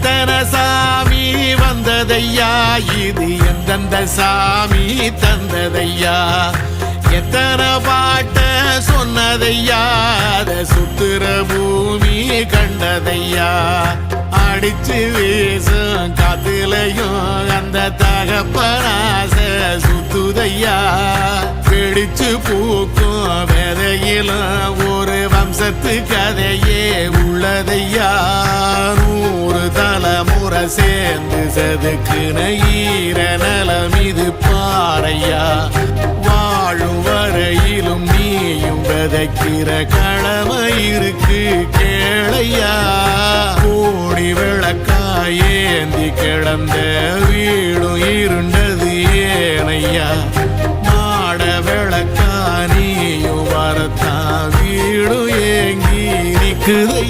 எத்தனை சாமி வந்ததையா, இது எந்தெந்த சாமி தந்ததையா, எத்தனை பாட்ட சொன்னதையா, அத சுத்துற பூமி கண்டதையா, அடிச்சு வீசும் காத்துலையும் அந்த தகப்பனாச சுத்துதையா, பிடிச்சு பூக்கும் விதையிலும் ஒரு வம்சத்து கதையே உள்ளதையா, 100 தலைமுறை சேர்ந்து செதுக்குன ஈர நலம் இது பாறையா, வாழும் வரையிலும் நீயும் விதைக்கிற கடமை இருக்கு கேளையா, கோடி விளக்காயேந்தி கிடந்த வீடும் இருண்டது ஏனையா, மாட விளக்கா நீயும் வரத்தான் வீடும் ஏங்கி நிக்குது